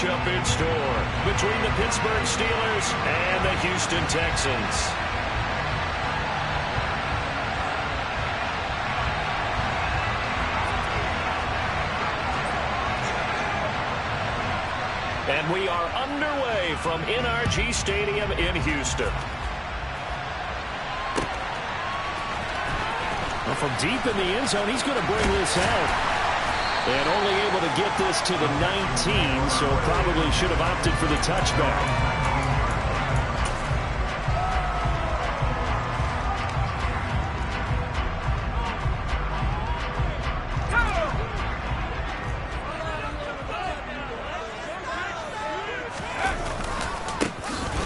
matchup in store between the Pittsburgh Steelers and the Houston Texans. And we are underway from NRG Stadium in Houston. Well, from deep in the end zone, he's going to bring this out. And only able to get this to the 19, so probably should have opted for the touchback.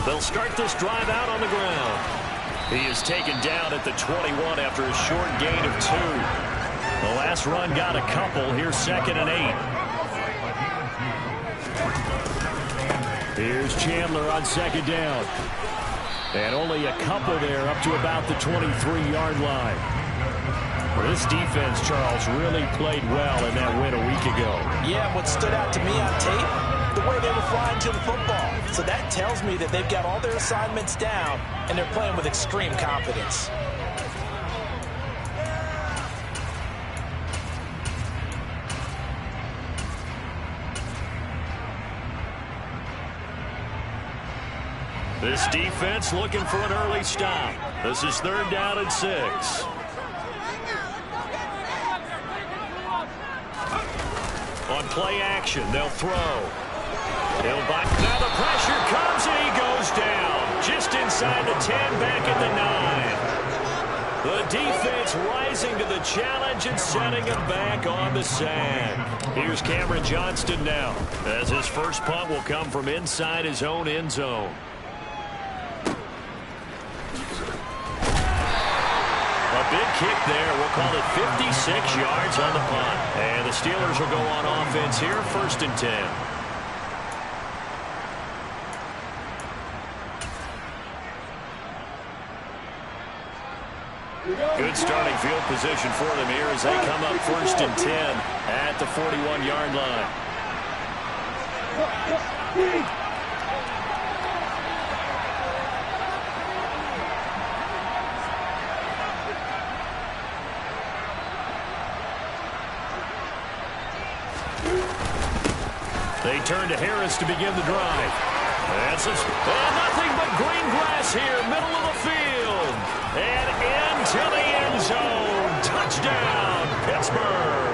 They'll start this drive out on the ground. He is taken down at the 21 after a short gain of 2. The last run got a couple. Here's 2nd and 8. Here's Chandler on 2nd down. And only a couple there up to about the 23-yard line. Well, this defense, Charles, really played well in that win a week ago. Yeah, what stood out to me on tape, the way they were flying to the football. So that tells me that they've got all their assignments down, and they're playing with extreme confidence. This defense looking for an early stop. This is 3rd down and 6. On play action, they'll throw. He'll back. Now the pressure comes and he goes down. Just inside the 10, back at the 9. The defense rising to the challenge and setting him back on the sand. Here's Cameron Johnston now, as his first punt will come from inside his own end zone. A big kick there. We'll call it 56 yards on the punt. And the Steelers will go on offense here, 1st and 10. Good starting field position for them here as they come up 1st and 10 at the 41-yard line. They turn to Harris to begin the drive. That's nothing but green grass here, middle of the field. And into the end zone. Touchdown, Pittsburgh.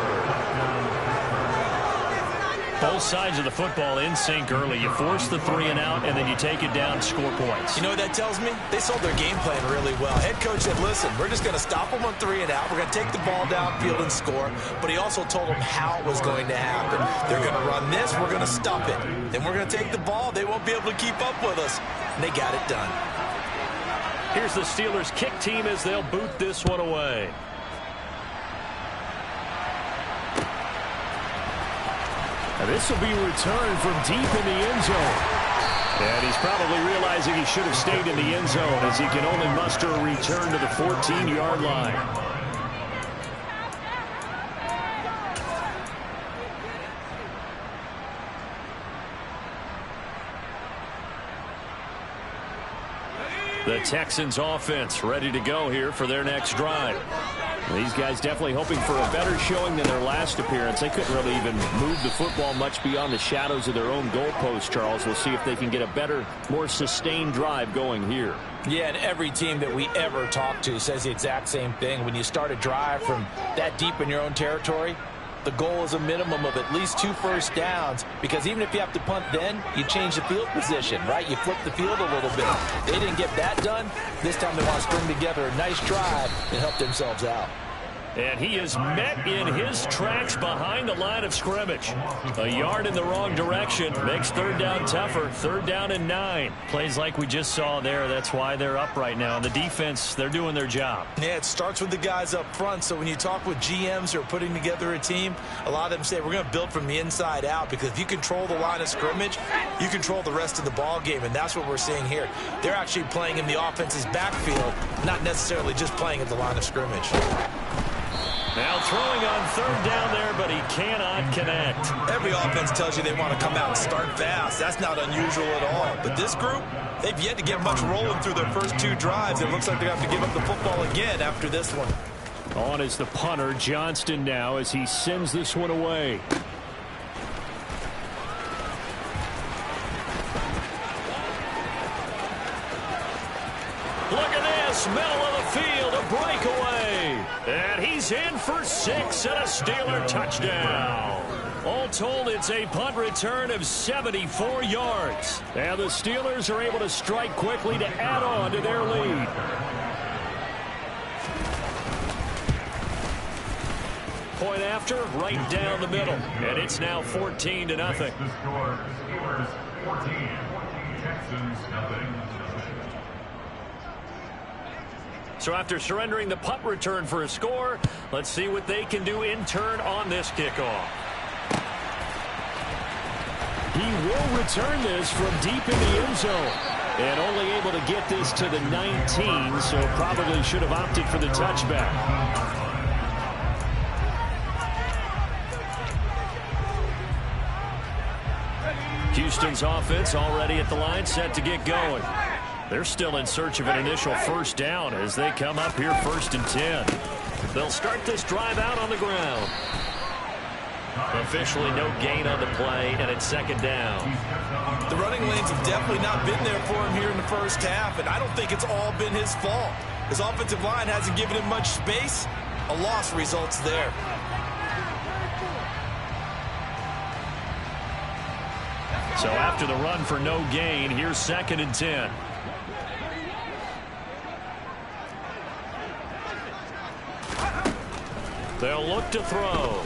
Both sides of the football in sync early. You force the 3 and out, and then you take it down, score points. You know what that tells me? They sold their game plan really well. Head coach said, listen, we're just going to stop them on 3 and out. We're going to take the ball downfield and score. But he also told them how it was going to happen. They're going to run this. We're going to stop it. Then we're going to take the ball. They won't be able to keep up with us. And they got it done. Here's the Steelers kick team as they'll boot this one away. And this will be returned from deep in the end zone. And he's probably realizing he should have stayed in the end zone as he can only muster a return to the 14-yard line. The Texans offense ready to go here for their next drive. These guys definitely hoping for a better showing than their last appearance. They couldn't really even move the football much beyond the shadows of their own goalpost, Charles. We'll see if they can get a better, more sustained drive going here. Yeah, and every team that we ever talk to says the exact same thing. When you start a drive from that deep in your own territory, the goal is a minimum of at least 2 first downs, because even if you have to punt then, you change the field position, right? You flip the field a little bit. They didn't get that done. This time they want to string together a nice drive and help themselves out. And he is met in his tracks behind the line of scrimmage. A yard in the wrong direction makes 3rd down tougher. 3rd down and 9. Plays like we just saw there. That's why they're up right now. And the defense, they're doing their job. Yeah, it starts with the guys up front. So when you talk with GMs who are putting together a team, a lot of them say we're going to build from the inside out, because if you control the line of scrimmage, you control the rest of the ball game. And that's what we're seeing here. They're actually playing in the offense's backfield, not necessarily just playing at the line of scrimmage. Now throwing on third down there, but he cannot connect. Every offense tells you they want to come out and start fast. That's not unusual at all. But this group, they've yet to get much rolling through their first 2 drives. It looks like they have to give up the football again after this one. On is the punter, Johnston, now as he sends this one away. Look at this, middle of the field, a breakaway. And he's in for 6 and a Steeler touchdown. All told, it's a punt return of 74 yards. And the Steelers are able to strike quickly to add on to their lead. Point after, right down the middle. And it's now 14-0. Steelers 14, Texans nothing. So after surrendering the punt return for a score, let's see what they can do in turn on this kickoff. He will return this from deep in the end zone. And only able to get this to the 19, so probably should have opted for the touchback. Houston's offense already at the line, set to get going. They're still in search of an initial first down as they come up here 1st and 10. They'll start this drive out on the ground. Officially no gain on the play, and it's 2nd down. The running lanes have definitely not been there for him here in the first half, and I don't think it's all been his fault. His offensive line hasn't given him much space. A loss results there. So after the run for no gain, here's 2nd and 10. They'll look to throw.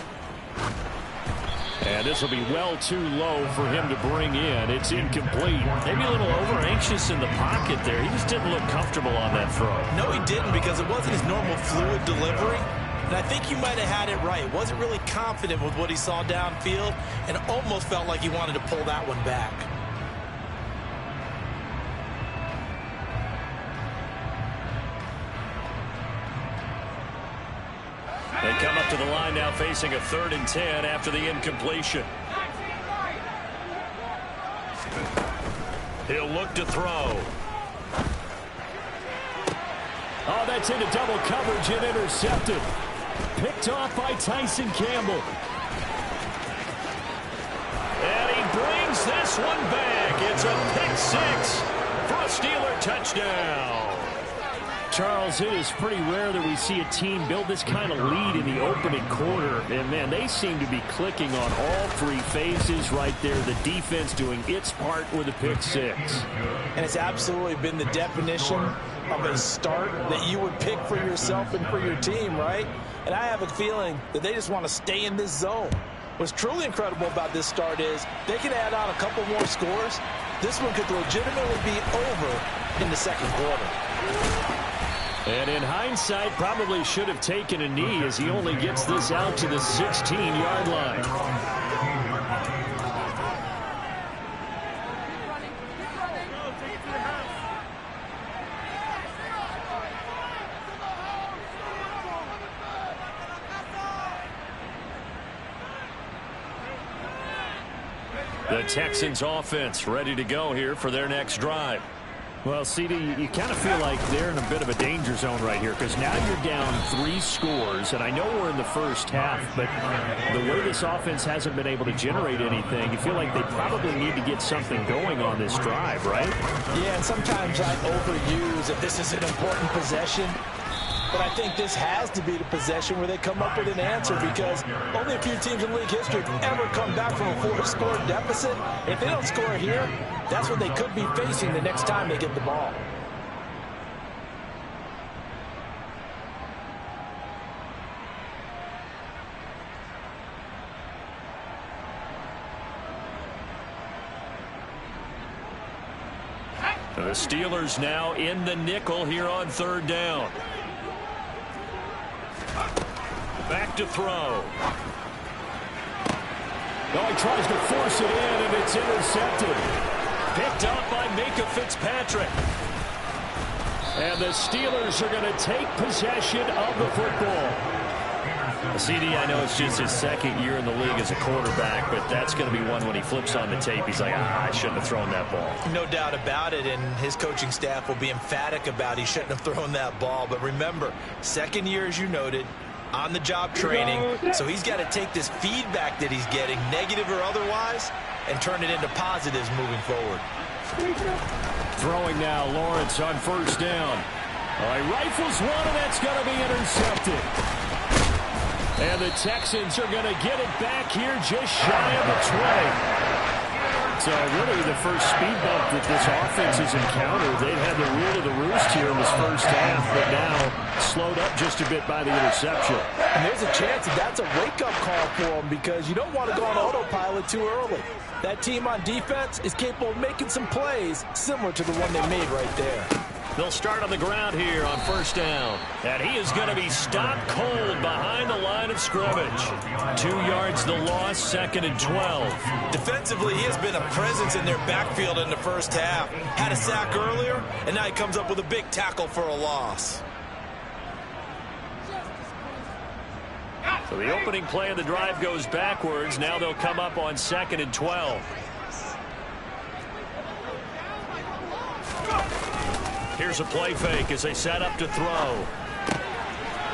And this will be well too low for him to bring in. It's incomplete. Maybe a little over-anxious in the pocket there. He just didn't look comfortable on that throw. No, he didn't, because it wasn't his normal fluid delivery. And I think you might have had it right. Wasn't really confident with what he saw downfield and almost felt like he wanted to pull that one back. They come up to the line now facing a 3rd and 10 after the incompletion. He'll look to throw. Oh, that's into double coverage and intercepted. Picked off by Tyson Campbell. And he brings this one back. It's a pick 6 for a Steeler touchdown. Charles, it is pretty rare that we see a team build this kind of lead in the opening quarter. And, man, they seem to be clicking on all 3 phases right there. The defense doing its part with a pick 6. And it's absolutely been the definition of a start that you would pick for yourself and for your team, right? And I have a feeling that they just want to stay in this zone. What's truly incredible about this start is they can add on a couple more scores. This one could legitimately be over in the 2nd quarter. And in hindsight, probably should have taken a knee as he only gets this out to the 16-yard line. The Texans offense ready to go here for their next drive. Well, CD, you kind of feel like they're in a bit of a danger zone right here because now you're down 3 scores, and I know we're in the first half, but the way this offense hasn't been able to generate anything, you feel like they probably need to get something going on this drive, right? Yeah, and sometimes I overuse if this is an important possession. But I think this has to be the possession where they come up with an answer because only a few teams in league history have ever come back from a 4-score deficit. If they don't score here, that's what they could be facing the next time they get the ball. The Steelers now in the nickel here on 3rd down. Back to throw. Oh, he tries to force it in, and it's intercepted. Picked up by Minkah Fitzpatrick. And the Steelers are going to take possession of the football. CD, I know it's just his second year in the league as a quarterback, but that's going to be one when he flips on the tape. He's like, I shouldn't have thrown that ball. No doubt about it, and his coaching staff will be emphatic about he shouldn't have thrown that ball. But remember, second year, as you noted, on-the-job training, so he's got to take this feedback that he's getting, negative or otherwise, and turn it into positives moving forward. Throwing now, Lawrence on first down. All right, rifles one, and that's going to be intercepted. And the Texans are going to get it back here just shy of the 20. So really the first speed bump that this offense has encountered. They've had the rule of the roost here in this first half, but now slowed up just a bit by the interception. And there's a chance that that's a wake-up call for them because you don't want to go on autopilot too early. That team on defense is capable of making some plays similar to the one they made right there. They'll start on the ground here on first down. And he is going to be stopped cold behind the line of scrimmage. 2 yards the loss, 2nd and 12. Defensively, he has been a presence in their backfield in the first half. Had a sack earlier, and now he comes up with a big tackle for a loss. So the opening play of the drive goes backwards. Now they'll come up on 2nd and 12. Here's a play fake as they set up to throw.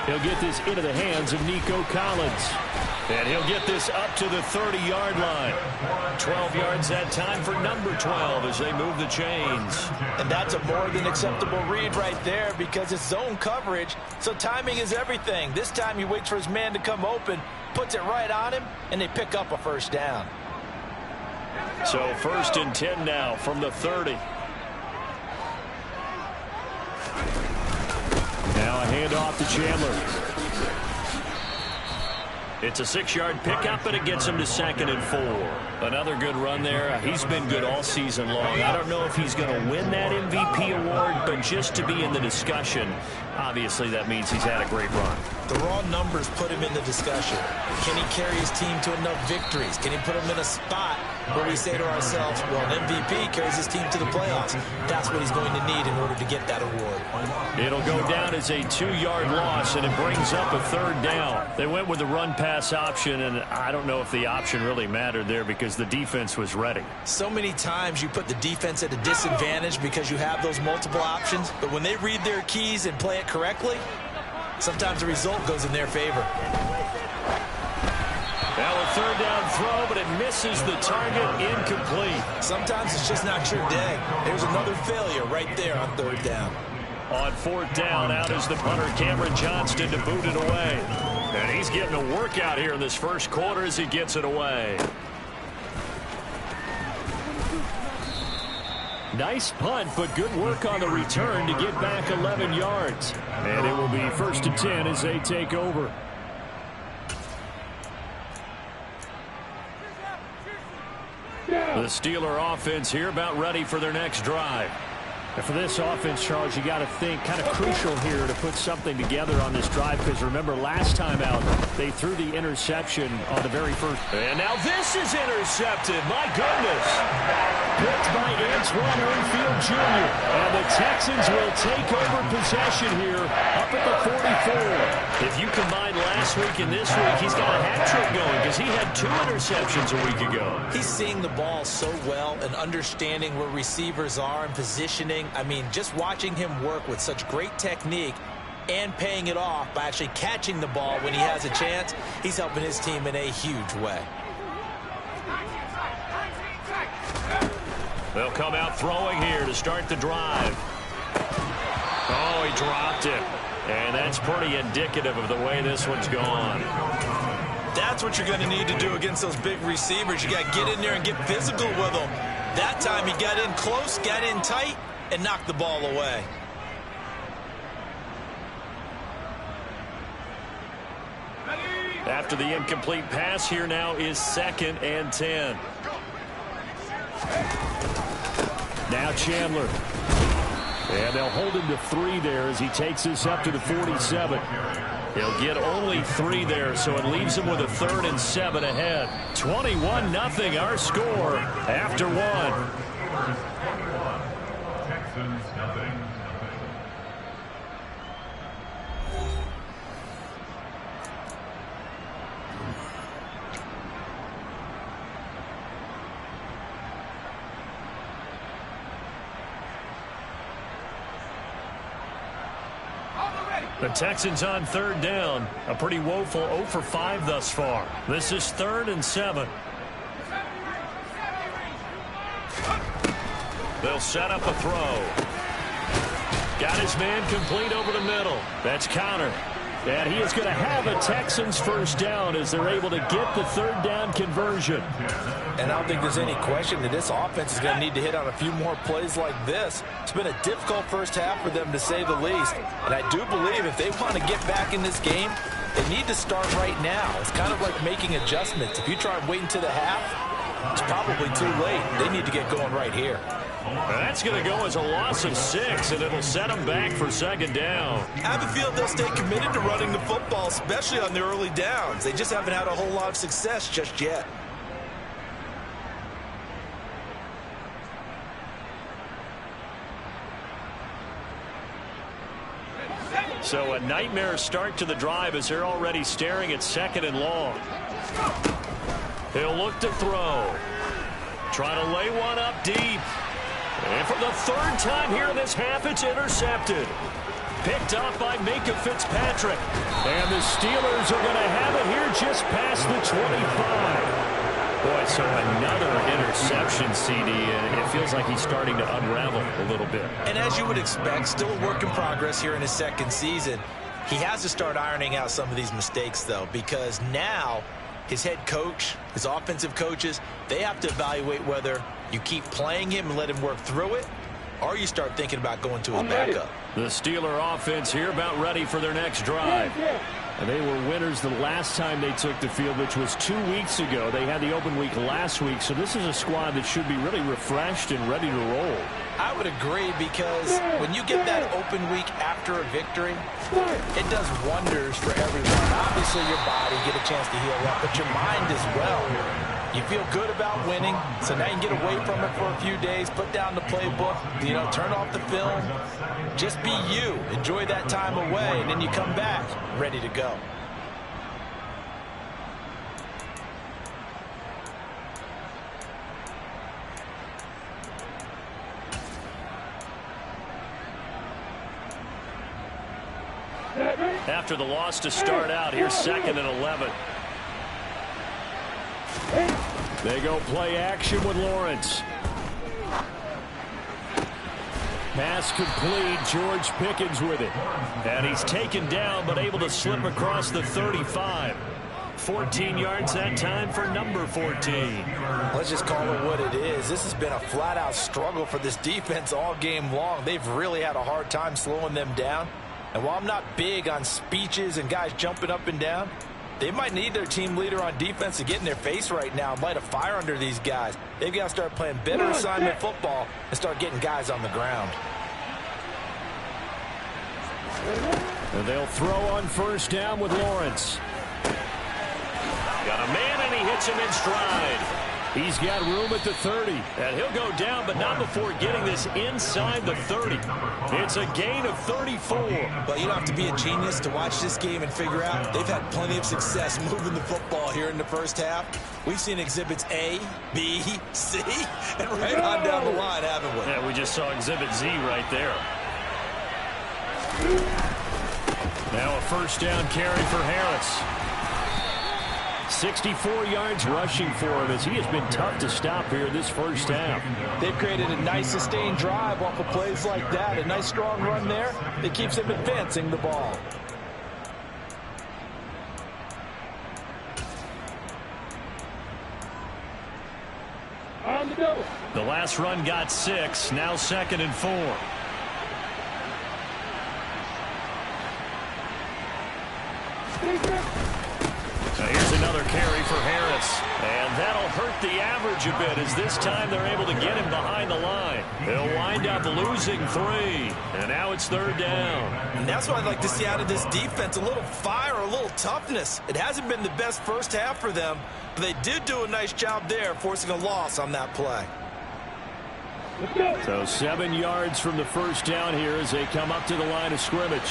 He'll get this into the hands of Nico Collins. And he'll get this up to the 30-yard line. 12 yards that time for number 12 as they move the chains. And that's a more than acceptable read right there because it's zone coverage, so timing is everything. This time he waits for his man to come open, puts it right on him, and they pick up a first down. So 1st and 10 now from the 30. Now a handoff to Chandler. It's a 6-yard pickup, and it gets him to 2nd and 4. Another good run there. He's been good all season long. I don't know if he's going to win that MVP award, but just to be in the discussion, obviously that means he's had a great run. The raw numbers put him in the discussion. Can he carry his team to enough victories? Can he put him in a spot where we say to ourselves, well, an MVP carries his team to the playoffs. That's what he's going to need in order to get that award. It'll go down as a 2-yard loss, and it brings up a 3rd down. They went with the run-pass option, and I don't know if the option really mattered there because the defense was ready. So many times you put the defense at a disadvantage because you have those multiple options, but when they read their keys and play it correctly, sometimes the result goes in their favor. Now a 3rd down throw, but it misses the target, incomplete. Sometimes it's just not your day. There's another failure right there on 3rd down. On 4th down, out is the punter, Cameron Johnston, to boot it away. And he's getting a workout here in this first quarter as he gets it away. Nice punt, but good work on the return to get back 11 yards. And it will be 1st and 10 as they take over. The Steeler offense here about ready for their next drive. And for this offense, Charles, you got to think kind of crucial here to put something together on this drive because remember last time out they threw the interception on the very first. And now this is intercepted. My goodness. Picked by Antoine Winfield Jr. And the Texans will take over possession here up at the 44. If you combine last week and this week, he's got a hat trick going because he had 2 interceptions a week ago. He's seeing the ball so well and understanding where receivers are and positioning. I mean, just watching him work with such great technique and paying it off by actually catching the ball when he has a chance, he's helping his team in a huge way. They'll come out throwing here to start the drive. Oh, he dropped it. And that's pretty indicative of the way this one's gone. That's what you're going to need to do against those big receivers. You got to get in there and get physical with them. That time he got in close, got in tight, and knocked the ball away. After the incomplete pass, here now is 2nd and 10. Now Chandler. And they'll hold him to 3 there as he takes this up to the 47. He'll get only 3 there, so it leaves him with a 3rd and 7 ahead. 21-0 our score after 1. Texans, nothing. The Texans on third down. A pretty woeful 0 for 5 thus far. This is 3rd and 7. They'll set up a throw. Got his man complete over the middle. That's Conner. And he is going to have a Texans first down as they're able to get the 3rd down conversion. And I don't think there's any question that this offense is going to need to hit on a few more plays like this. It's been a difficult first half for them, to say the least. And I do believe if they want to get back in this game, they need to start right now. It's kind of like making adjustments. If you try waiting to the half, it's probably too late. They need to get going right here. That's going to go as a loss of 6, and it'll set them back for 2nd down. I have a feel they'll stay committed to running the football, especially on the early downs. They just haven't had a whole lot of success just yet. So a nightmare start to the drive as they're already staring at 2nd and long. He'll look to throw. Trying to lay one up deep. And for the 3rd time here in this half, it's intercepted. Picked off by Minkah Fitzpatrick. And the Steelers are going to have it here just past the 25. Boy, so another interception, CD, and it feels like he's starting to unravel a little bit. And as you would expect, still a work in progress here in his 2nd season. He has to start ironing out some of these mistakes, though, because now his head coach, his offensive coaches, they have to evaluate whether you keep playing him and let him work through it, or you start thinking about going to his backup. The Steeler offense here about ready for their next drive. And they were winners the last time they took the field, which was 2 weeks ago. They had the open week last week, so this is a squad that should be really refreshed and ready to roll. I would agree, because when you get that open week after a victory, it does wonders for everyone. Obviously, your body get a chance to heal up, but your mind as well. You feel good about winning, so now you can get away from it for a few days, put down the playbook, turn off the film. Just be you. Enjoy that time away, and then you come back ready to go. After the loss to start out, here's 2nd and 11. They go play action with Lawrence. Pass complete. George Pickens with it. And he's taken down, but able to slip across the 35. 14 yards that time for number 14. Let's just call it what it is. This has been a flat-out struggle for this defense all game long. They've really had a hard time slowing them down. And while I'm not big on speeches and guys jumping up and down, they might need their team leader on defense to get in their face right now and light a fire under these guys. They've got to start playing better assignment football and start getting guys on the ground. And they'll throw on 1st down with Lawrence. Got a man, and he hits him in stride. He's got room at the 30. And he'll go down, but not before getting this inside the 30. It's a gain of 34. But you don't have to be a genius to watch this game and figure out they've had plenty of success moving the football here in the first half. We've seen exhibits A, B, C, and right on down the line, haven't we? Yeah, we just saw exhibit Z right there. Now a 1st down carry for Harris. 64 yards rushing for him as he has been tough to stop here this first half. They've created a nice sustained drive off of plays like that. A nice strong run there that keeps them advancing the ball. The last run got 6. Now 2nd and 4. So here's another carry for Harris. And that'll hurt the average a bit as this time they're able to get him behind the line. They'll wind up losing 3. And now it's 3rd down. And that's what I'd like to see out of this defense. A little fire, a little toughness. It hasn't been the best first half for them, but they did do a nice job there, forcing a loss on that play. So 7 yards from the 1st down here as they come up to the line of scrimmage.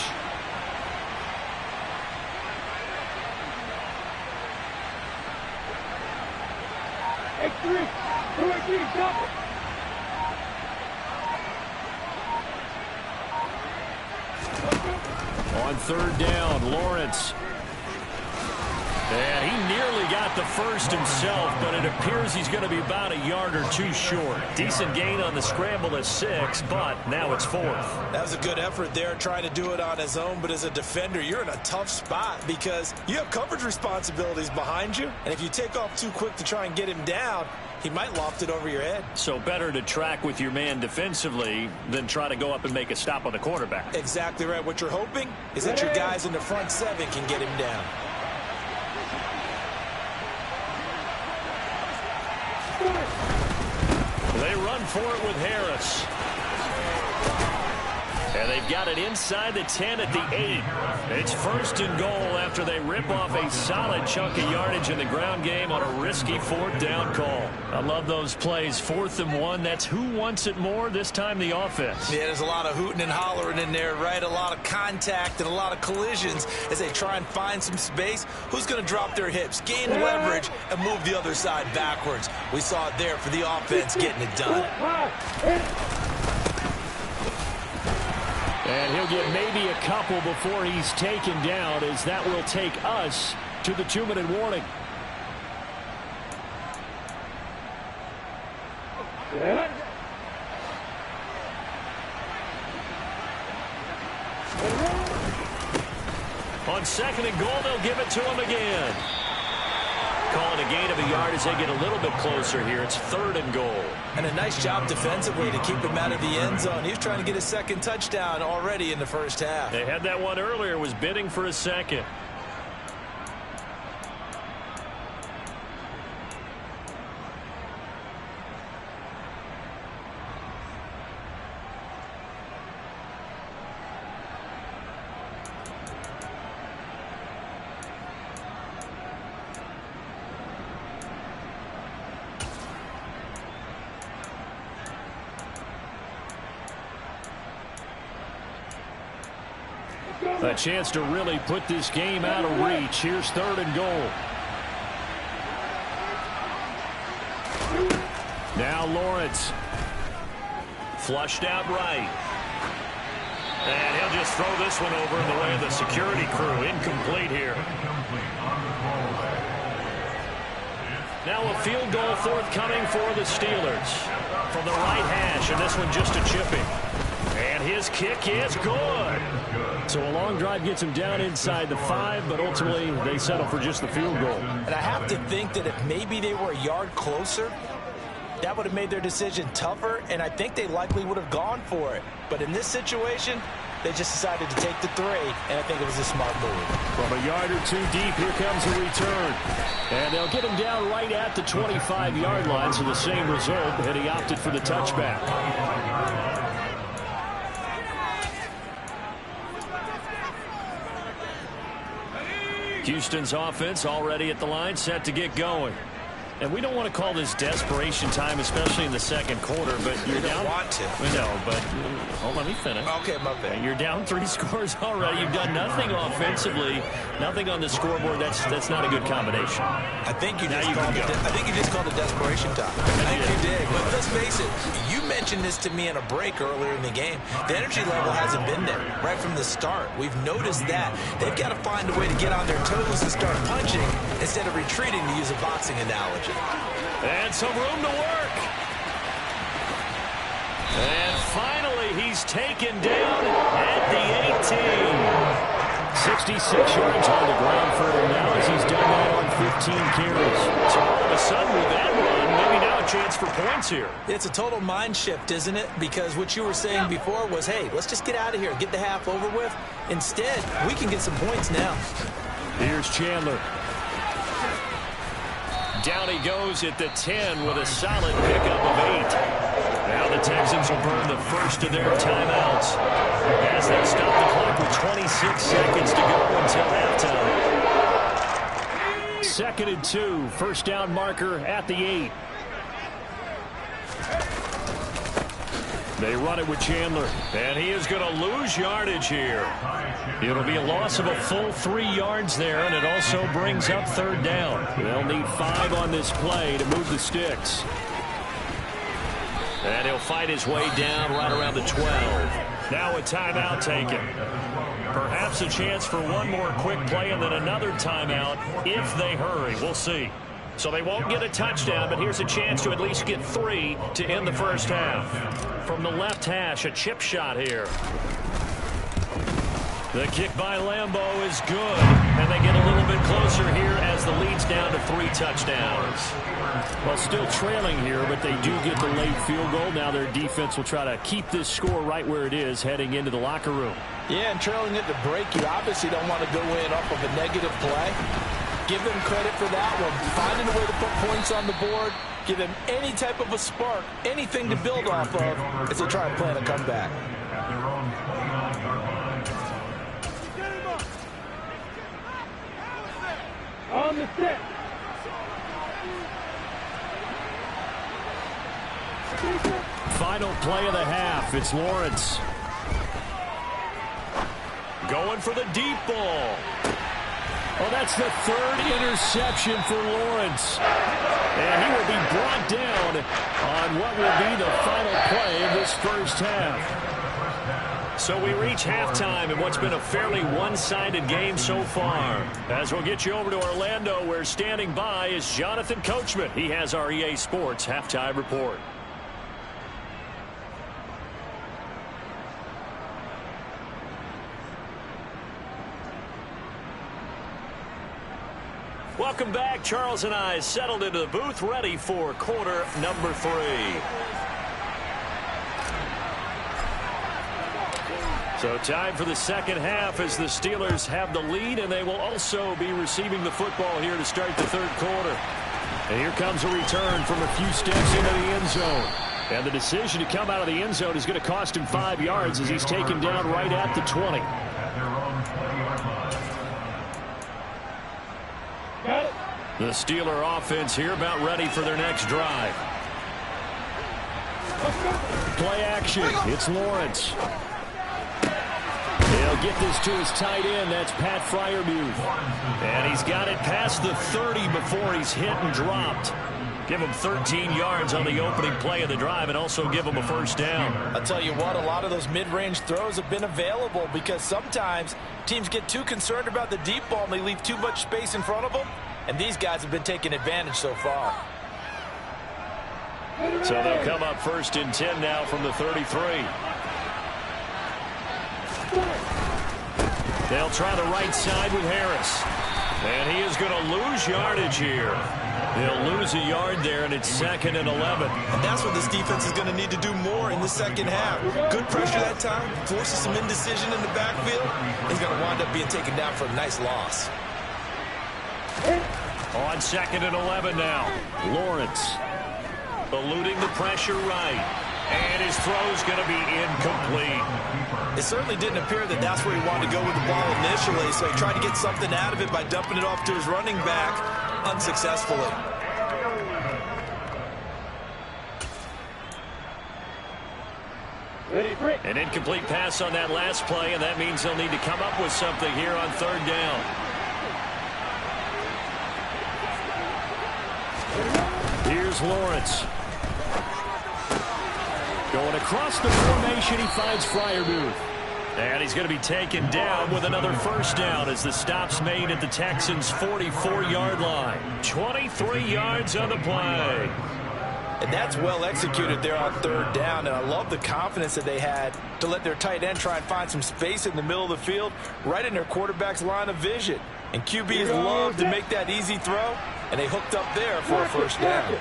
On On third down, Lawrence. And he nearly got the first himself, but it appears he's going to be about a yard or two short. Decent gain on the scramble of 6, but now it's 4th. That was a good effort there, trying to do it on his own, but as a defender, you're in a tough spot because you have coverage responsibilities behind you, and if you take off too quick to try and get him down, he might loft it over your head. So better to track with your man defensively than try to go up and make a stop on the quarterback. Exactly right. What you're hoping is that your guys in the front 7 can get him down. They run for it with Harris. And they've got it inside the 10 at the 8. It's 1st and goal after they rip off a solid chunk of yardage in the ground game on a risky 4th down call. I love those plays. 4th and 1. That's who wants it more, this time the offense. Yeah, there's a lot of hooting and hollering in there, right? A lot of contact and a lot of collisions as they try and find some space. Who's going to drop their hips, gain leverage, and move the other side backwards? We saw it there for the offense getting it done. And he'll get maybe a couple before he's taken down, as that will take us to the 2-minute warning. On 2nd and goal, they'll give it to him again. Call it a gain of a yard as they get a little bit closer here. It's 3rd and goal. And a nice job defensively to keep him out of the end zone. He was trying to get his 2nd touchdown already in the first half. They had that one earlier, was bidding for a 2nd. A chance to really put this game out of reach. Here's 3rd and goal. Now Lawrence. Flushed out right. And he'll just throw this one over in the way of the security crew. Incomplete here. Now a field goal forthcoming for the Steelers. From the right hash, and this one just a chipping. And his kick is good. So a long drive gets him down inside the 5, but ultimately they settle for just the field goal. And I have to think that if maybe they were a yard closer, that would have made their decision tougher, and I think they likely would have gone for it. But in this situation, they just decided to take the 3, and I think it was a smart move. From a yard or 2 deep, here comes a return. And they'll get him down right at the 25-yard line, so the same result, and he opted for the touchback. Houston's offense already at the line, set to get going. And we don't want to call this desperation time, especially in the 2nd quarter, but you're down. Want to. No, but let me finish. Okay, my bad. You're down 3 scores already. You've done nothing offensively, nothing on the scoreboard. That's not a good combination. I think you just called it desperation time. I think you did. But let's face it, you mentioned this to me in a break earlier in the game. The energy level hasn't been there right from the start. We've noticed that. They've got to find a way to get on their toes and start punching instead of retreating, to use a boxing analogy. And some room to work. And finally, he's taken down at the 18. 66 yards on the ground for him now as he's done that on 15 carries. So all of a sudden with that run, maybe now a chance for points here. It's a total mind shift, isn't it? Because what you were saying before was, hey, let's just get out of here, get the half over with. Instead, we can get some points now. Here's Chandler. Down he goes at the 10 with a solid pickup of 8. Now the Texans will burn the first of their timeouts as they stop the clock with 26 seconds to go until halftime. 2nd and 2, first down marker at the 8. They run it with Chandler, and he is going to lose yardage here. It'll be a loss of a full 3 yards there, and it also brings up 3rd down. They'll need 5 on this play to move the sticks. And he'll fight his way down right around the 12. Now a timeout taken. Perhaps a chance for one more quick play and then another timeout if they hurry. We'll see. So they won't get a touchdown, but here's a chance to at least get 3 to end the first half. From the left hash, a chip shot here. The kick by Lambeau is good, and they get a little bit closer here as the lead's down to 3 touchdowns. Well, still trailing here, but they do get the late field goal. Now their defense will try to keep this score right where it is heading into the locker room. Yeah, and trailing at the break, you obviously don't want to go in off of a negative play. Give them credit for that one. Finding a way to put points on the board, give them any type of a spark, anything to build off of as they try and plan a comeback. On the set. Final play of the half. It's Lawrence. Going for the deep ball. Oh, that's the 3rd interception for Lawrence. And he will be brought down on what will be the final play of this first half. So we reach halftime in what's been a fairly one-sided game so far. As we'll get you over to Orlando, where standing by is Jonathan Coachman. He has our EA Sports halftime report. Welcome back. Charles and I settled into the booth, ready for quarter number 3. So time for the second half as the Steelers have the lead, and they will also be receiving the football here to start the third quarter. And here comes a return from a few steps into the end zone. And the decision to come out of the end zone is going to cost him 5 yards as he's taken down right at the 20. The Steeler offense here about ready for their next drive. Play action. It's Lawrence. He'll get this to his tight end. That's Pat Freiermuth. And he's got it past the 30 before he's hit and dropped. Give him 13 yards on the opening play of the drive and also give him a first down. I'll tell you what, a lot of those mid-range throws have been available because sometimes teams get too concerned about the deep ball and they leave too much space in front of them. And these guys have been taking advantage so far. So they'll come up 1st and 10 now from the 33. They'll try the right side with Harris. And he is going to lose yardage here. He'll lose a yard there, and it's 2nd and 11. And that's what this defense is going to need to do more in the second half. Good pressure that time, forces some indecision in the backfield. He's going to wind up being taken down for a nice loss. On 2nd and 11 now. Lawrence eluding the pressure right. And his throw's going to be incomplete. It certainly didn't appear that that's where he wanted to go with the ball initially, so he tried to get something out of it by dumping it off to his running back unsuccessfully. An incomplete pass on that last play, and that means they'll need to come up with something here on 3rd down. Here's Lawrence. Going across the formation, he finds Freiermuth. And he's going to be taken down with another first down as the stop's made at the Texans' 44-yard line. 23 yards on the play. And that's well executed there on 3rd down. And I love the confidence that they had to let their tight end try and find some space in the middle of the field, right in their quarterback's line of vision. And QBs love to make that easy throw, and they hooked up there for a first down.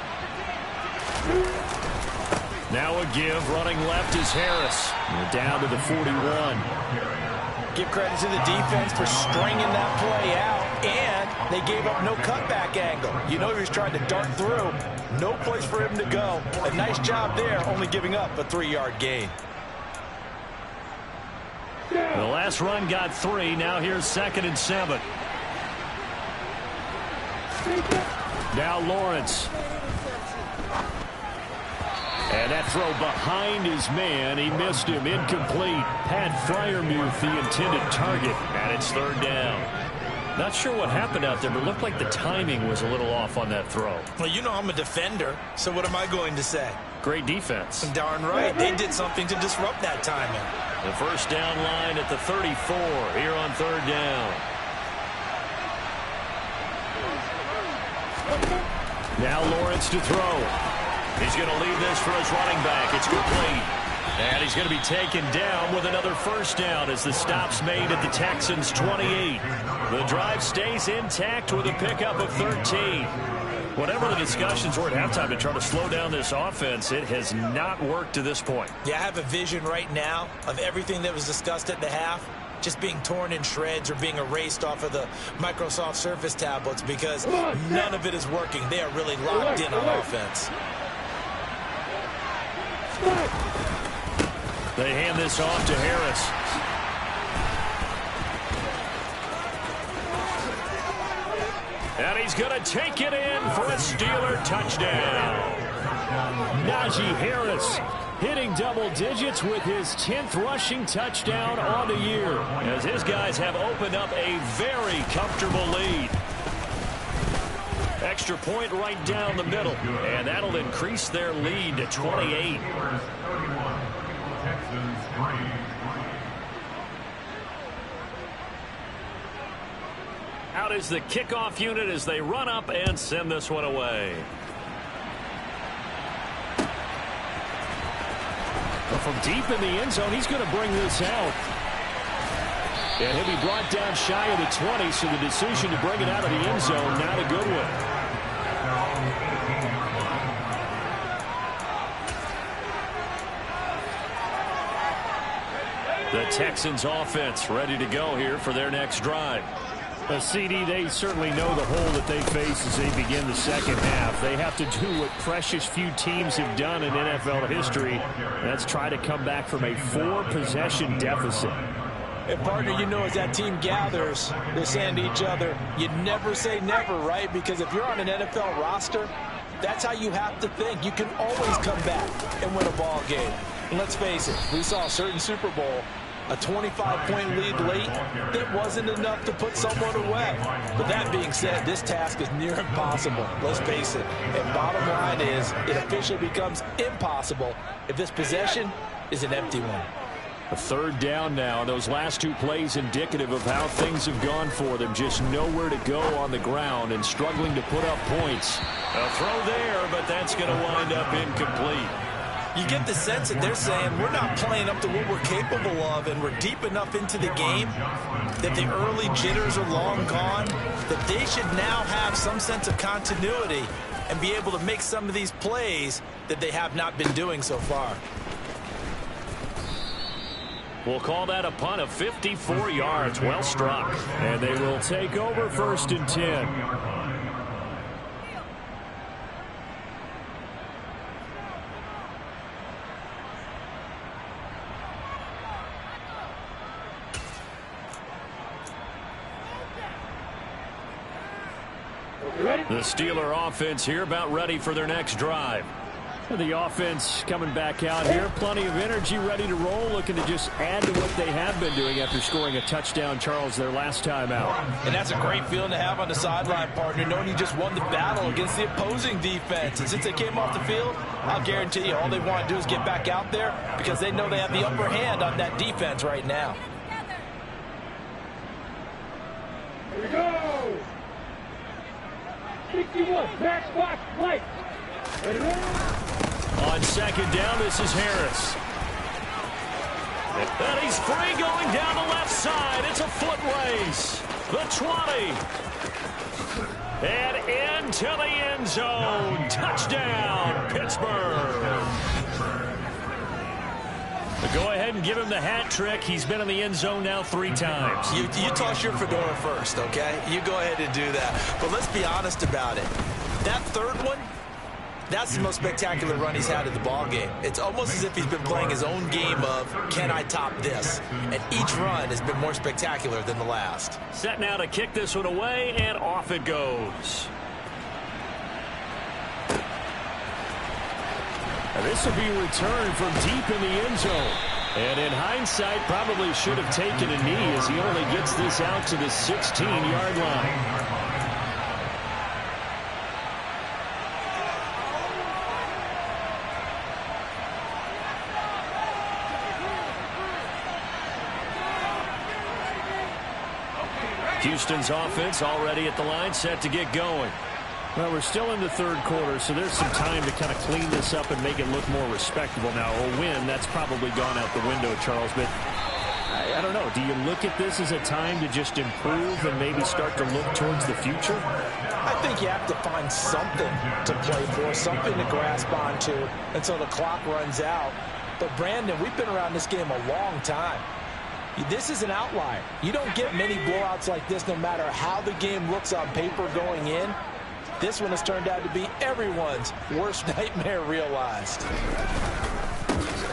Now a give, running left is Harris. Down to the 41. Give credit to the defense for stringing that play out, and they gave up no cutback angle. You know he was trying to dart through. No place for him to go. A nice job there, only giving up a 3-yard gain. The last run got 3. Now here's 2nd and 7. Now Lawrence. And that throw behind his man. He missed him. Incomplete. Pat Freiermuth, the intended target. And it's 3rd down. Not sure what happened out there, but it looked like the timing was a little off on that throw. Well, you know I'm a defender, so what am I going to say? Great defense. Darn right. They did something to disrupt that timing. The first down line at the 34 here on third down. Now Lawrence to throw. He's going to leave this for his running back. It's complete. And he's going to be taken down with another first down as the stop's made at the Texans' 28. The drive stays intact with a pickup of 13. Whatever the discussions were at halftime to try to slow down this offense, it has not worked to this point. Yeah, I have a vision right now of everything that was discussed at the half just being torn in shreds or being erased off of the Microsoft Surface tablets because none of it is working. They are really locked in on offense. They hand this off to Harris. And he's going to take it in for a Steeler touchdown. Najee Harris hitting double digits with his 10th rushing touchdown on the year, as his guys have opened up a very comfortable lead. Extra point right down the middle, and that'll increase their lead to 28. Out is the kickoff unit as they run up and send this one away. But from deep in the end zone, he's going to bring this out. And he'll be brought down shy of the 20, so the decision to bring it out of the end zone, not a good one. The Texans offense ready to go here for their next drive. CD, they certainly know the hole that they face as they begin the second half. They have to do what precious few teams have done in NFL history. That's try to come back from a 4-possession deficit. And partner, you know, as that team gathers, they're saying to each other, you never say never, right? Because if you're on an NFL roster, that's how you have to think. You can always come back and win a ball game. And let's face it, we saw a certain Super Bowl, a 25-point lead late, that wasn't enough to put someone away. But that being said, this task is near impossible. Let's face it. And bottom line is, it officially becomes impossible if this possession is an empty one. A third down now. Those last two plays indicative of how things have gone for them. Just nowhere to go on the ground and struggling to put up points. A throw there, but that's going to wind up incomplete. You get the sense that they're saying we're not playing up to what we're capable of, and we're deep enough into the game that the early jitters are long gone, that they should now have some sense of continuity and be able to make some of these plays that they have not been doing so far. We'll call that a punt of 54 yards. Well struck. And they will take over 1st and 10. The Steeler offense here about ready for their next drive. The offense coming back out here. Plenty of energy, ready to roll, looking to just add to what they have been doing after scoring a touchdown, Charles, their last time out. And that's a great feeling to have on the sideline, partner, knowing you just won the battle against the opposing defense. And since they came off the field, I'll guarantee you all they want to do is get back out there because they know they have the upper hand on that defense right now. Here we go! 61, match, watch, play. Ready to go? On second down, this is Harris. And he's free going down the left side. It's a foot race. The 20. And into the end zone. Touchdown, Pittsburgh. Go ahead and give him the hat trick. He's been in the end zone now 3 times. You toss your fedora first, okay? You go ahead and do that. But let's be honest about it. That third one, that's the most spectacular run he's had in the ball game. It's almost as if he's been playing his own game of, can I top this? And each run has been more spectacular than the last. Set now to kick this one away, and off it goes. And this will be returned from deep in the end zone. And in hindsight, probably should have taken a knee as he only gets this out to the 16-yard line. Houston's offense already at the line, set to get going. Well, we're still in the third quarter, so there's some time to kind of clean this up and make it look more respectable. Now, a win, that's probably gone out the window, Charles, but I don't know. Do you look at this as a time to just improve and maybe start to look towards the future? I think you have to find something to play for, something to grasp onto until the clock runs out. But, Brandon, we've been around this game a long time. This is an outlier. You don't get many blowouts like this no matter how the game looks on paper going in. This one has turned out to be everyone's worst nightmare realized.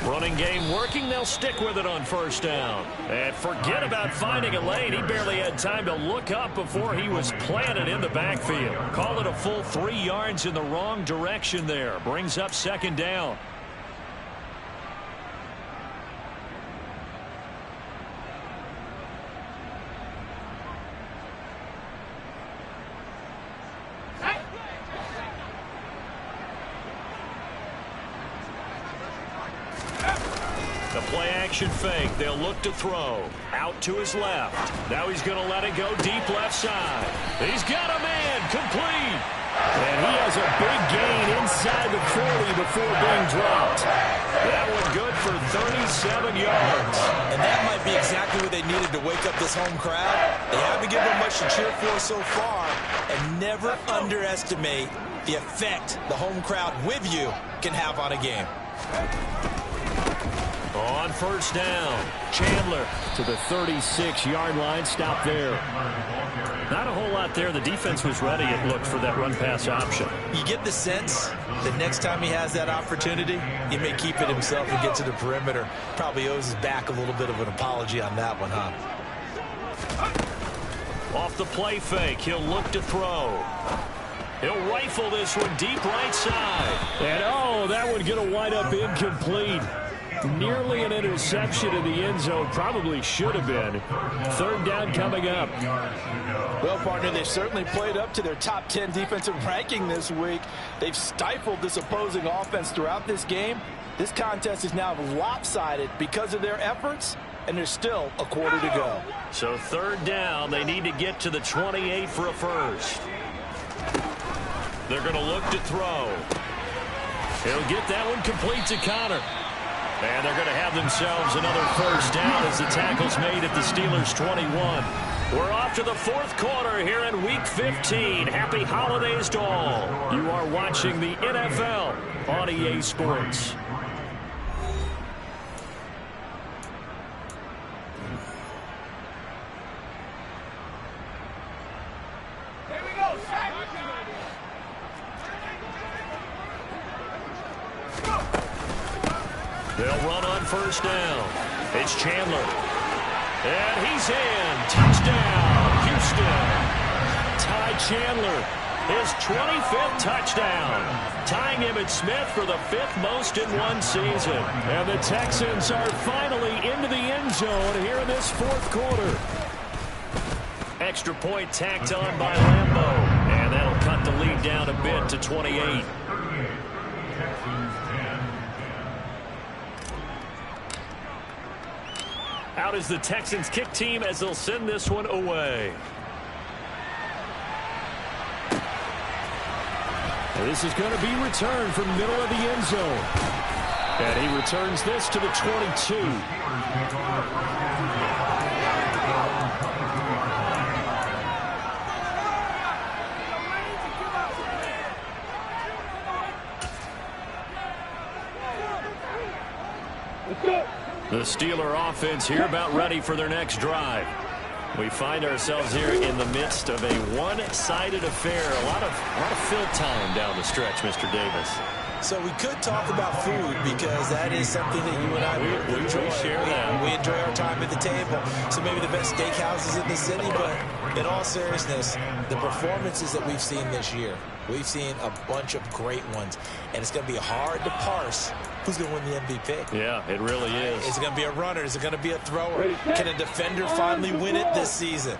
Running game working. They'll stick with it on first down. And forget about finding a lane. He barely had time to look up before he was planted in the backfield. Call it a full 3 yards in the wrong direction there. Brings up second down. Play-action fake. They'll look to throw. Out to his left. Now he's going to let it go deep left side. He's got a man. Complete. And he has a big gain inside the 40 before being dropped. That one good for 37 yards. And that might be exactly what they needed to wake up this home crowd. They haven't given them much to cheer for so far. And never underestimate the effect the home crowd with you can have on a game. On first down, Chandler to the 36-yard line. Stop there. Not a whole lot there. The defense was ready, it looked, for that run-pass option. You get the sense that next time he has that opportunity, he may keep it himself and get to the perimeter. Probably owes his back a little bit of an apology on that one, huh? Off the play fake, he'll look to throw. He'll rifle this one deep right side. And, oh, that one going to wind up incomplete. Nearly an interception in the end zone. Probably should have been. Third down coming up. Well, partner, they've certainly played up to their top 10 defensive ranking this week. They've stifled this opposing offense throughout this game. This contest is now lopsided because of their efforts, and there's still a quarter to go. So third down, they need to get to the 28 for a first. They're going to look to throw. He'll get that one complete to Connor. And they're going to have themselves another first down as the tackle's made at the Steelers' 21. We're off to the fourth quarter here in Week 15. Happy holidays to all. You are watching the NFL on EA Sports. Here we go. They'll run on first down. It's Chandler. And he's in. Touchdown, Houston. Ty Chandler, his 25th touchdown. Tying Emmitt Smith for the 5th most in one season. And the Texans are finally into the end zone here in this fourth quarter. Extra point tacked on by Lambo. And that'll cut the lead down a bit to 28. Out is the Texans kick team as they'll send this one away. This is going to be returned from middle of the end zone. And he returns this to the 22. Let's go. The Steeler offense here about ready for their next drive. We find ourselves here in the midst of a one-sided affair. A lot of fill time down the stretch, Mr. Davis. So we could talk about food because that is something that you and I we enjoy. share that. We enjoy our time at the table. So maybe the best steakhouses in the city, but in all seriousness, the performances that we've seen this year, we've seen a bunch of great ones, and it's going to be hard to parse who's going to win the MVP? Yeah, it really is. Is it going to be a runner? Is it going to be a thrower? Can a defender finally win it this season?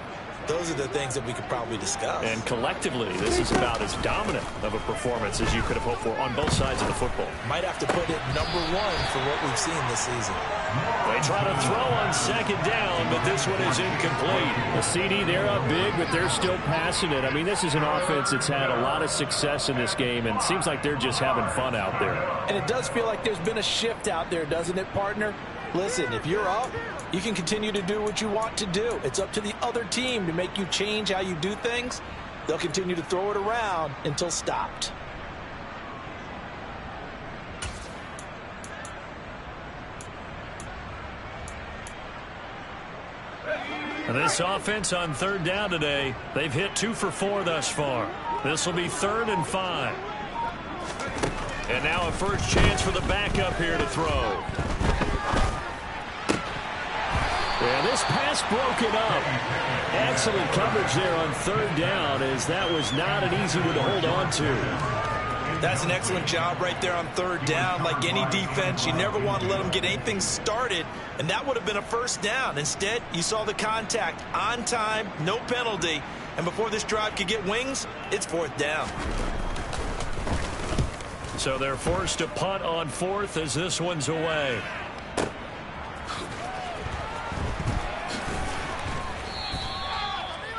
Those are the things that we could probably discuss. And collectively, this is about as dominant of a performance as you could have hoped for on both sides of the football. Might have to put it #1 for what we've seen this season. They try to throw on second down, but this one is incomplete. The CD, they're up big, but they're still passing it. I mean, this is an offense that's had a lot of success in this game, and it seems like they're just having fun out there. And it does feel like there's been a shift out there, doesn't it, partner? Listen, if you're up, you can continue to do what you want to do. It's up to the other team to make you change how you do things. They'll continue to throw it around until stopped. And this offense on third down today, they've hit 2 for 4 thus far. This will be 3rd and 5. And now a first chance for the backup here to throw. Yeah, this pass broken up. Excellent coverage there on third down, as that was not an easy one to hold on to. That's an excellent job right there on third down. Like any defense, you never want to let them get anything started, and that would have been a first down. Instead, you saw the contact on time, no penalty, and before this drive could get wings, it's 4th down. So they're forced to punt on 4th as this one's away.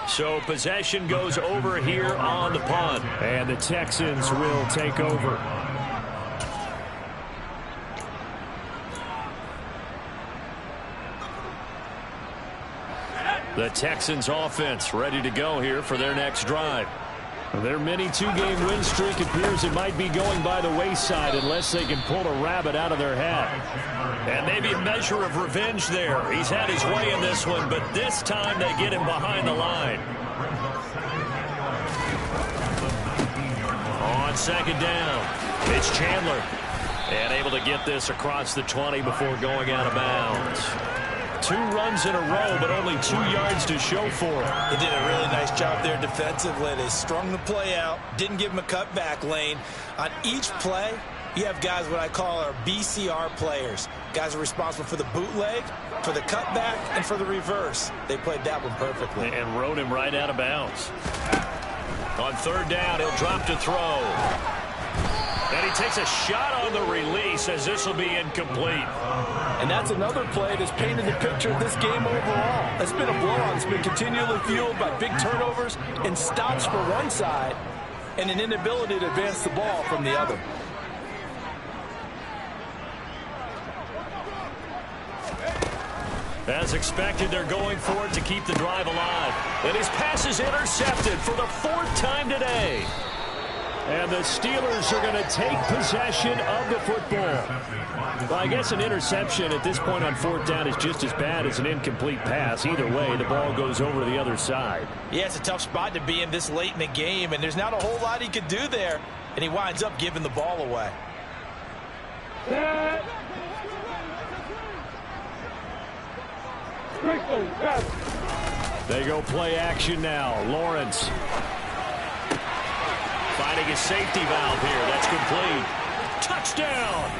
So possession goes over here on the punt. And the Texans will take over. The Texans offense ready to go here for their next drive. Their mini 2-game win streak appears it might be going by the wayside unless they can pull a rabbit out of their hat. And maybe a measure of revenge there. He's had his way in this one, but this time they get him behind the line. On second down, it's Chandler. And able to get this across the 20 before going out of bounds. 2 runs in a row, but only 2 yards to show for it. They did a really nice job there defensively. They strung the play out, didn't give him a cutback lane. On each play, you have guys what I call our BCR players. Guys are responsible for the bootleg, for the cutback, and for the reverse. They played that one perfectly. And rode him right out of bounds. On third down, he'll drop to throw. And he takes a shot on the release as this will be incomplete. And that's another play that's painted the picture of this game overall. It's been a blowout. It's been continually fueled by big turnovers and stops for one side and an inability to advance the ball from the other. As expected, they're going for it to keep the drive alive. And his pass is intercepted for the 4th time today. And the Steelers are going to take possession of the football. Well, I guess an interception at this point on 4th down is just as bad as an incomplete pass. Either way, the ball goes over to the other side. Yeah, it's a tough spot to be in this late in the game, and there's not a whole lot he could do there, and he winds up giving the ball away. They go play action now. Lawrence. Finding his safety valve here. That's complete. Touchdown.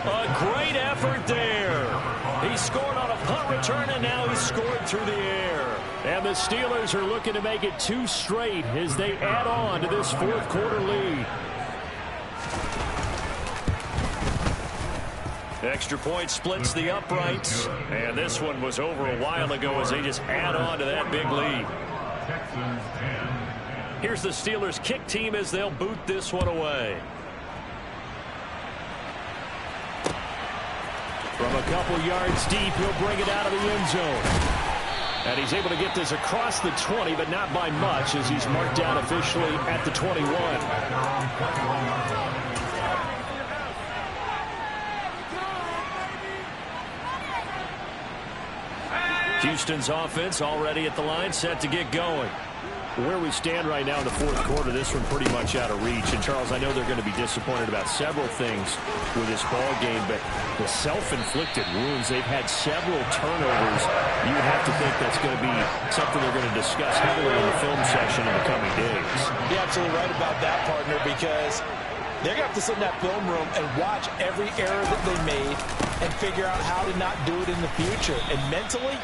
A great effort there. He scored on a punt return, and now he's scored through the air. And the Steelers are looking to make it 2 straight as they add on to this 4th quarter lead. Extra point splits the uprights. And this one was over a while ago as they just add on to that big lead. Here's the Steelers kick team as they'll boot this one away. From a couple yards deep, he'll bring it out of the end zone. And he's able to get this across the 20, but not by much, as he's marked down officially at the 21. Houston's offense already at the line, set to get going. Where we stand right now in the 4th quarter, this one pretty much out of reach. And, Charles, I know they're going to be disappointed about several things with this ball game, but the self-inflicted wounds, they've had several turnovers. You would have to think that's going to be something they're going to discuss heavily in the film session in the coming days. You're absolutely right about that, partner, because They're going to have to sit in that film room and watch every error that they made and figure out how to not do it in the future. And mentally,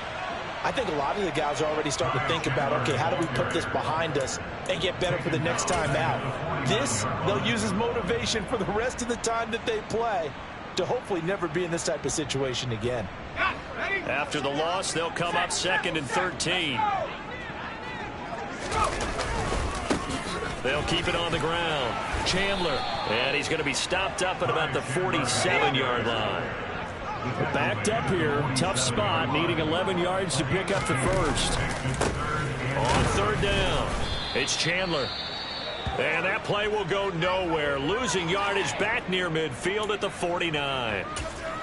I think a lot of the guys are already starting to think about, okay, how do we put this behind us and get better for the next time out? This, they'll use as motivation for the rest of the time that they play to hopefully never be in this type of situation again. After the loss, they'll come up 2nd and 13. They'll keep it on the ground. Chandler, and he's going to be stopped up at about the 47-yard line. Backed up here, tough spot, needing 11 yards to pick up the first. On 3rd down, it's Chandler. And that play will go nowhere, losing yardage back near midfield at the 49.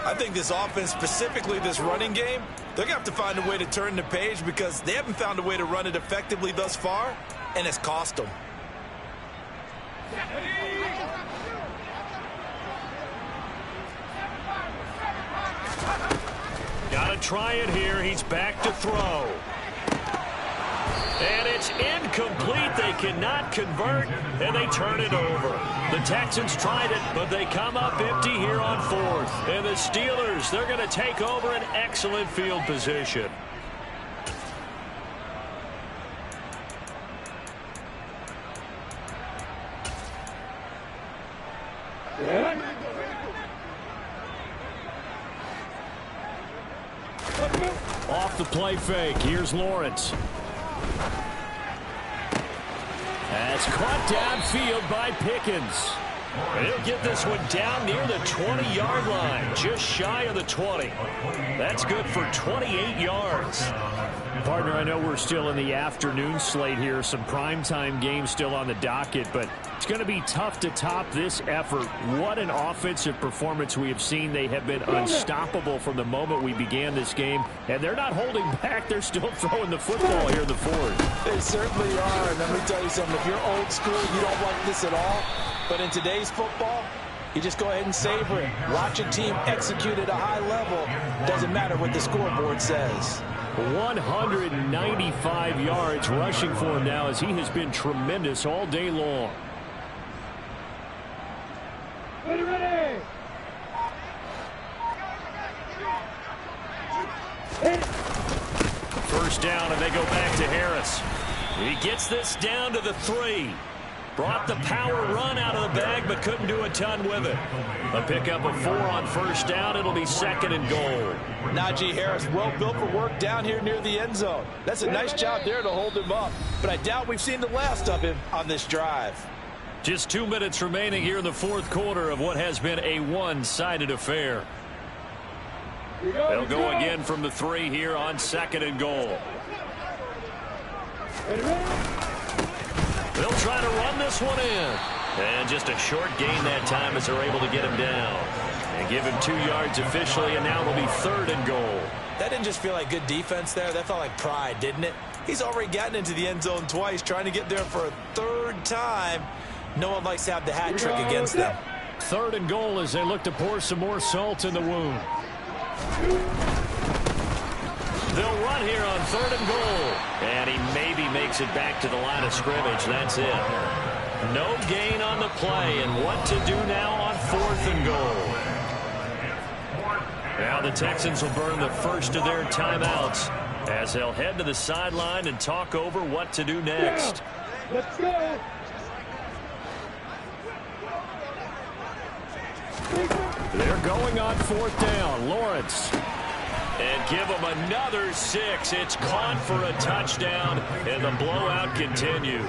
I think this offense, specifically this running game, they're going to have to find a way to turn the page because they haven't found a way to run it effectively thus far, and it's cost them. Got to try it here. He's back to throw. And it's incomplete. They cannot convert, and they turn it over. The Texans tried it, but they come up empty here on 4th. And the Steelers, they're going to take over an excellent field position. Off the play fake. Here's Lawrence. That's caught downfield by Pickens. He'll get this one down near the 20-yard line, just shy of the 20. That's good for 28 yards. Partner, I know we're still in the afternoon slate here, some primetime games still on the docket, but it's going to be tough to top this effort. What an offensive performance we have seen. They have been unstoppable from the moment we began this game, and they're not holding back. They're still throwing the football here in the 4th. They certainly are. And let me tell you something. If you're old school, you don't like this at all. But in today's football, you just go ahead and savor it. Watch a team execute at a high level. Doesn't matter what the scoreboard says. 195 yards rushing for him now as he has been tremendous all day long. Ready. First down, and they go back to Harris. He gets this down to the 3. Brought the power run out of the bag, but couldn't do a ton with it. A pickup of 4 on first down. It'll be 2nd and goal. Najee Harris, well built for work down here near the end zone. That's a nice job there to hold him up. But I doubt we've seen the last of him on this drive. Just 2 minutes remaining here in the 4th quarter of what has been a one-sided affair. They'll go again from the 3 here on 2nd and goal. They'll try to run this one in. And just a short gain that time as they're able to get him down. And give him 2 yards officially, and now it'll be 3rd and goal. That didn't just feel like good defense there. That felt like pride, didn't it? He's already gotten into the end zone twice, trying to get there for a 3rd time. No one likes to have the hat trick against them. 3rd and goal as they look to pour some more salt in the wound. They'll run here on 3rd and goal. And he maybe makes it back to the line of scrimmage. That's it. No gain on the play. And what to do now on 4th and goal. Now the Texans will burn the first of their timeouts as they'll head to the sideline and talk over what to do next. Let's go. They're going on 4th down. Lawrence. And give them another 6. It's caught for a touchdown, and the blowout continues.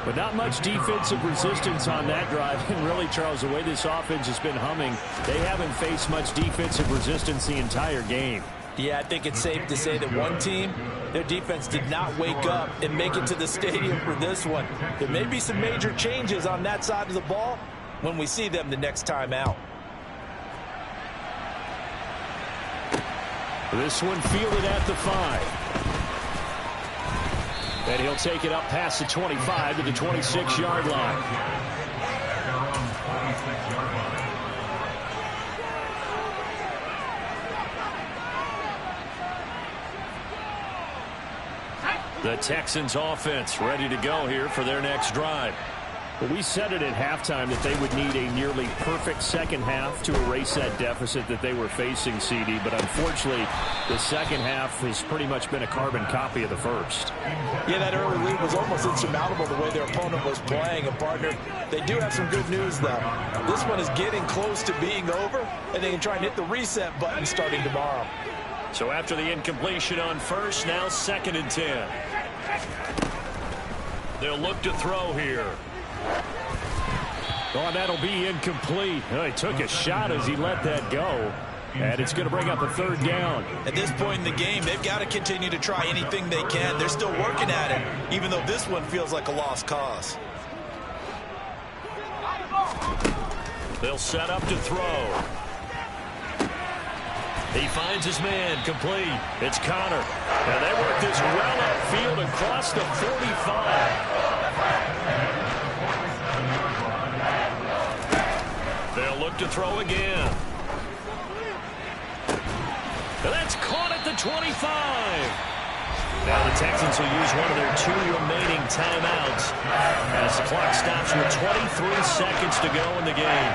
But not much defensive resistance on that drive. And really, Charles, the way this offense has been humming, they haven't faced much defensive resistance the entire game. Yeah, I think it's safe to say that one team, their defense did not wake up and make it to the stadium for this one. There may be some major changes on that side of the ball when we see them the next time out. This one fielded at the 5. And he'll take it up past the 25 to the 26-yard line. The Texans offense ready to go here for their next drive. Well, we said it at halftime that they would need a nearly perfect second half to erase that deficit that they were facing, CD. But unfortunately, the second half has pretty much been a carbon copy of the first. Yeah, that early lead was almost insurmountable the way their opponent was playing. And, partner, they do have some good news, though. This one is getting close to being over, and they can try and hit the reset button starting tomorrow. So after the incompletion on first, now 2nd and 10. They'll look to throw here. Oh, that'll be incomplete. Oh, he took a shot as he let that go. And it's going to bring up a 3rd down. At this point in the game, they've got to continue to try anything they can. They're still working at it, even though this one feels like a lost cause. They'll set up to throw. He finds his man, complete. It's Connor. And they work this well upfield across the 45. They'll look to throw again. And that's caught at the 25. Now the Texans will use one of their 2 remaining timeouts as the clock stops with 23 seconds to go in the game.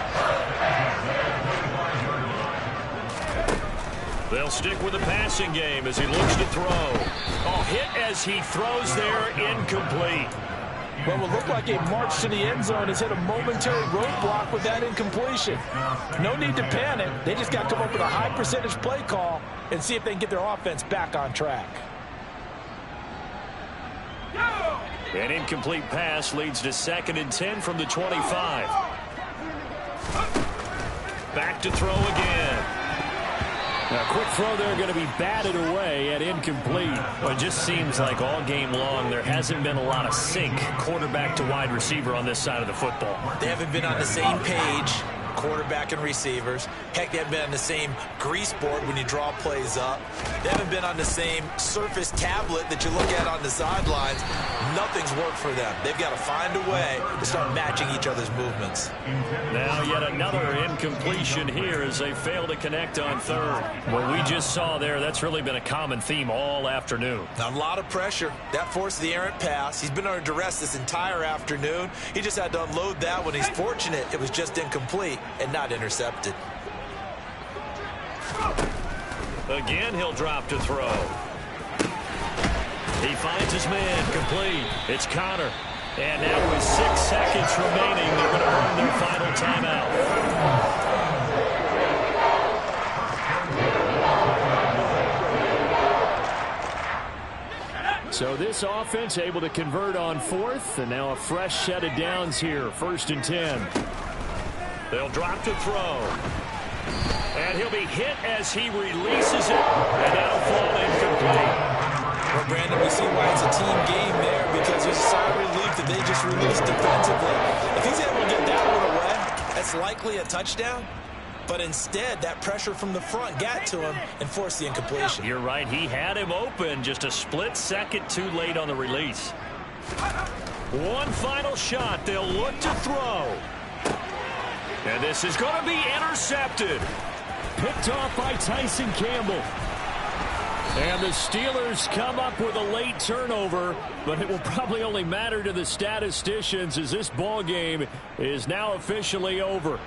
They'll stick with the passing game as he looks to throw. Oh, hit as he throws there, incomplete. What will look like a march to the end zone has hit a momentary roadblock with that incompletion. No need to panic. They just got to come up with a high percentage play call and see if they can get their offense back on track. An incomplete pass leads to 2nd and 10 from the 25. Back to throw again. A quick throw there going to be batted away at incomplete. Well, it just seems like all game long there hasn't been a lot of sync quarterback to wide receiver on this side of the football. They haven't been on the same page, quarterback and receivers. Heck, they haven't been on the same grease board when you draw plays up. They haven't been on the same surface tablet that you look at on the sidelines. Nothing's worked for them. They've got to find a way to start matching each other's movements. Now yet another incompletion here as they fail to connect on 3rd. What we just saw there, that's really been a common theme all afternoon. A lot of pressure. That forced the errant pass. He's been under duress this entire afternoon. He just had to unload that one. He's fortunate it was just incomplete and not intercepted. Again, he'll drop to throw. He finds his man, complete. It's Connor. And now with 6 seconds remaining, they're going to earn their final timeout. So this offense able to convert on 4th, and now a fresh set of downs here, 1st and 10. They'll drop to throw. And he'll be hit as he releases it, and that'll fall incomplete. Well, Brandon, we see why it's a team game there, because there's a sigh of relief that they just released defensively. If he's able to get that one away, that's likely a touchdown. But instead, that pressure from the front got to him and forced the incompletion. You're right. He had him open, just a split second too late on the release. One final shot. They'll look to throw. And this is going to be intercepted. Picked off by Tyson Campbell. And the Steelers come up with a late turnover, but it will probably only matter to the statisticians as this ball game is now officially over.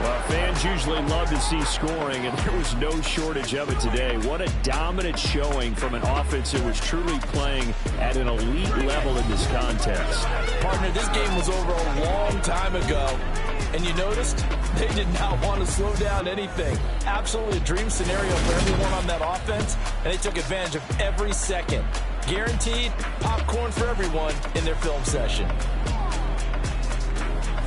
Well, fans usually love to see scoring, and there was no shortage of it today. What a dominant showing from an offense that was truly playing at an elite level in this contest. Partner, this game was over a long time ago. And you noticed they did not want to slow down anything. Absolutely a dream scenario for everyone on that offense, and they took advantage of every second. Guaranteed popcorn for everyone in their film session.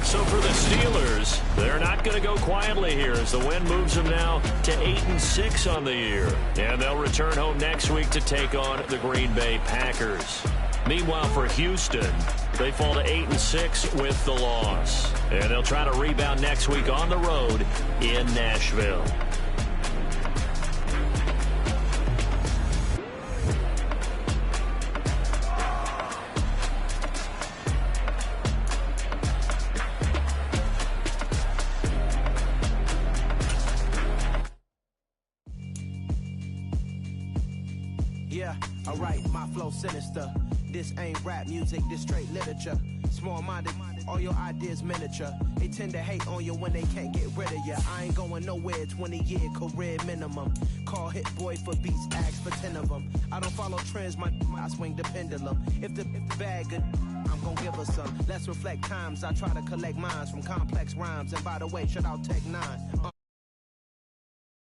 So for the Steelers, they're not going to go quietly here as the win moves them now to 8-6 on the year. And they'll return home next week to take on the Green Bay Packers. Meanwhile, for Houston, they fall to 8-6 with the loss. And they'll try to rebound next week on the road in Nashville. Yeah, alright, my flow sinister. This ain't rap music, this straight literature. Small-minded, all your ideas miniature. They tend to hate on you when they can't get rid of you. I ain't going nowhere, 20-year career minimum. Call Hit Boy for beats, ask for 10 of them. I don't follow trends, I swing the pendulum. If the bag good, I'm gon' give her some. Let's reflect times, I try to collect minds from complex rhymes. And by the way, shout out Tech 9.